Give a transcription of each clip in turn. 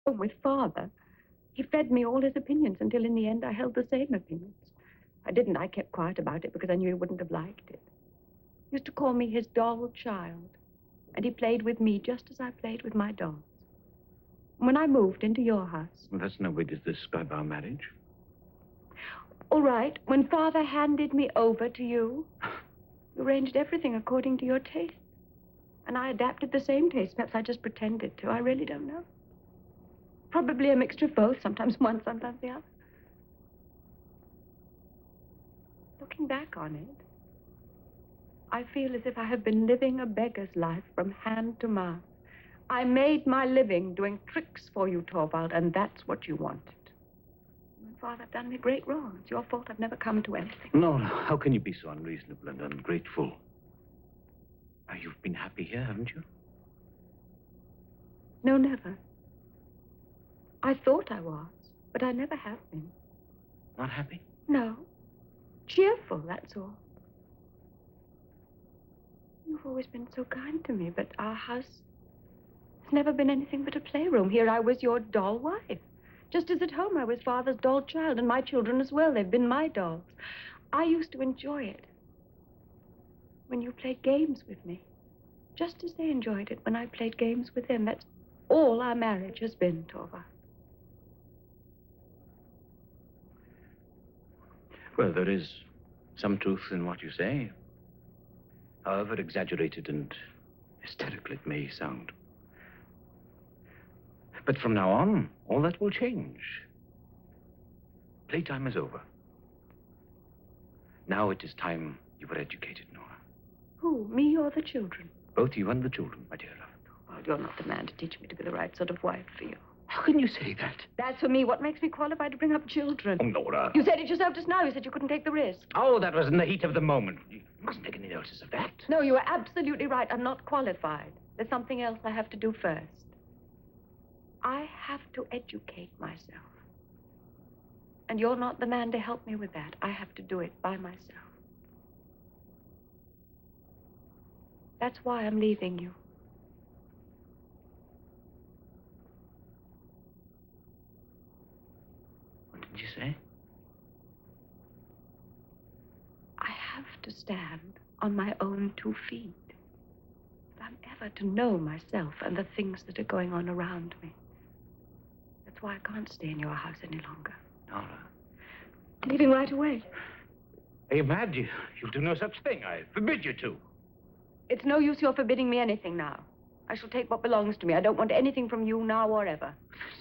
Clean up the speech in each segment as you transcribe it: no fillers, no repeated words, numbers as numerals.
home with Father. He fed me all his opinions until in the end I held the same opinions. I kept quiet about it because I knew he wouldn't have liked it. He used to call me his doll child, and he played with me just as I played with my dolls. When I moved into your house... Well, that's no way to describe our marriage. All right, when Father handed me over to you, you arranged everything according to your taste. And I adapted the same taste. Perhaps I just pretended to. I really don't know. Probably a mixture of both, sometimes one, sometimes the other. Looking back on it, I feel as if I have been living a beggar's life from hand to mouth. I made my living doing tricks for you, Torvald, and that's what you wanted. Father, I've done me great wrong. It's your fault I've never come to anything. No, how can you be so unreasonable and ungrateful? Now, you've been happy here, haven't you? No, never. I thought I was, but I never have been. Not happy? No. Cheerful, that's all. You've always been so kind to me, but our house has never been anything but a playroom. Here I was your doll wife. Just as at home I was Father's doll child, and my children as well. They've been my dolls. I used to enjoy it when you played games with me, just as they enjoyed it when I played games with them. That's all our marriage has been, Torvald. Well, there is some truth in what you say, however exaggerated and hysterical it may sound. But from now on, all that will change. Playtime is over. Now it is time you were educated, Nora. Who, me or the children? Both you and the children, my dear love. Well, you're not the man to teach me to be the right sort of wife for you. How can you say that? That's for me. What makes me qualified to bring up children? Oh, Nora. You said it yourself just now. You said you couldn't take the risk. Oh, that was in the heat of the moment. You mustn't take any notice of that. No, you are absolutely right. I'm not qualified. There's something else I have to do first. I have to educate myself. And you're not the man to help me with that. I have to do it by myself. That's why I'm leaving you. What did you say? I have to stand on my own 2 feet. If I'm ever to know myself and the things that are going on around me. That's why I can't stay in your house any longer. Nora. I'm leaving right away. Are you mad? You'll do no such thing. I forbid you to. It's no use your forbidding me anything now. I shall take what belongs to me. I don't want anything from you now or ever.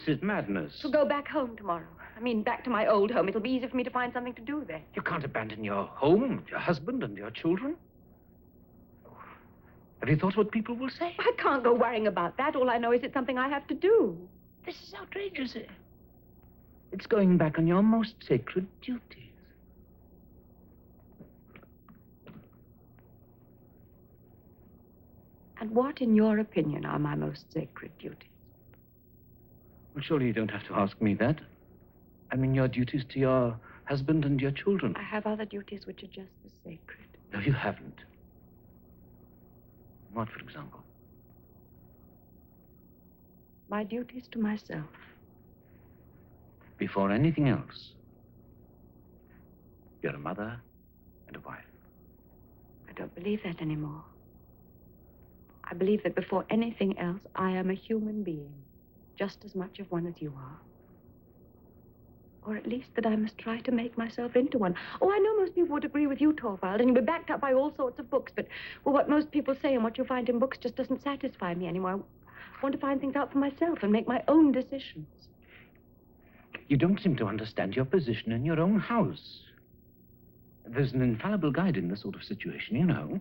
This is madness. So go back home tomorrow. I mean, back to my old home. It'll be easier for me to find something to do there. You can't abandon your home, your husband, and your children. Have you thought what people will say? I can't go worrying about that. All I know is it's something I have to do. This is outrageous. It's going back on your most sacred duties. And what, in your opinion, are my most sacred duties? Well, surely you don't have to ask me that. I mean, your duties to your husband and your children. I have other duties which are just as sacred. No, you haven't. What, for example? My duties to myself. Before anything else, you're a mother and a wife. I don't believe that anymore. I believe that before anything else, I am a human being, just as much of one as you are. Or at least that I must try to make myself into one. Oh, I know most people would agree with you, Torvald, and you'll be backed up by all sorts of books, but, well, what most people say and what you find in books just doesn't satisfy me anymore. I want to find things out for myself and make my own decisions. You don't seem to understand your position in your own house. There's an infallible guide in this sort of situation, you know.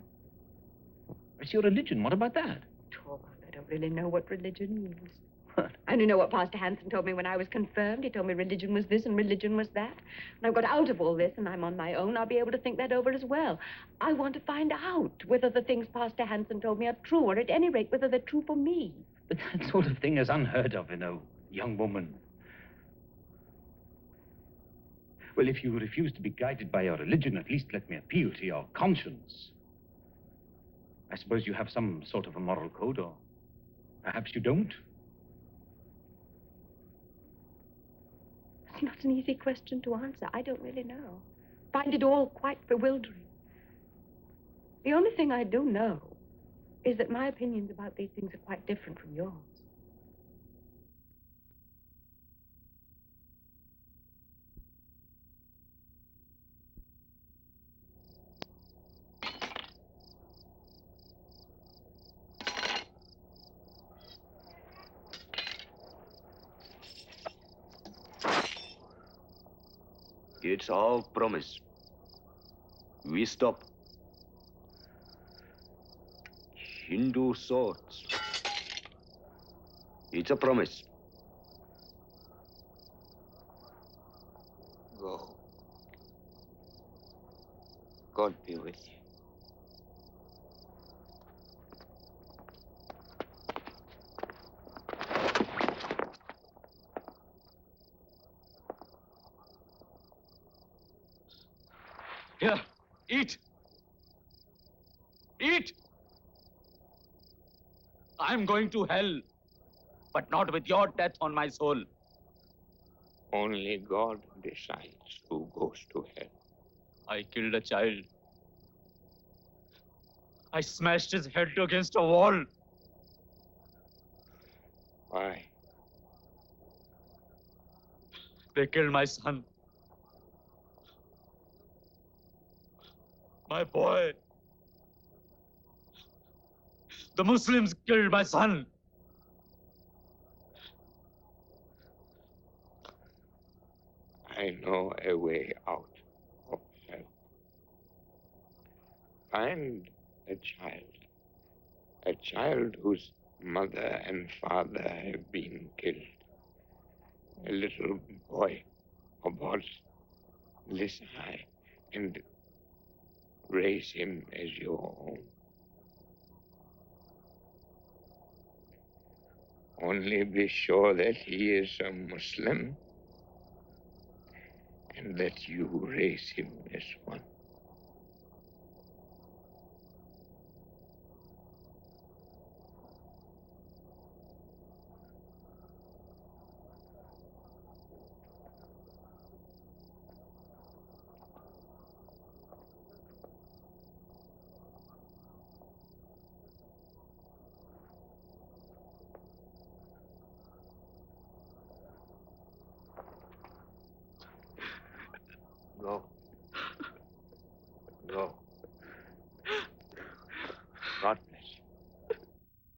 It's your religion. What about that? Torvald, I don't really know what religion means. I only know what Pastor Hansen told me when I was confirmed. He told me religion was this and religion was that. And I've got out of all this and I'm on my own. I'll be able to think that over as well. I want to find out whether the things Pastor Hansen told me are true, or at any rate, whether they're true for me. But that sort of thing is unheard of in a young woman. Well, if you refuse to be guided by your religion, at least let me appeal to your conscience. I suppose you have some sort of a moral code, or perhaps you don't. It's not an easy question to answer. I don't really know. Find it all quite bewildering. The only thing I do know is that my opinions about these things are quite different from yours. It's all promise. We stop. Hindu swords. It's a promise. Go. God be with you. Here, eat. Eat. I'm going to hell, but not with your death on my soul. Only God decides who goes to hell. I killed a child. I smashed his head against a wall. Why? They killed my son. My boy. The Muslims killed my son. I know a way out of hell. Find a child whose mother and father have been killed. A little boy about this high, and raise him as your own. Only be sure that he is a Muslim and that you raise him as one.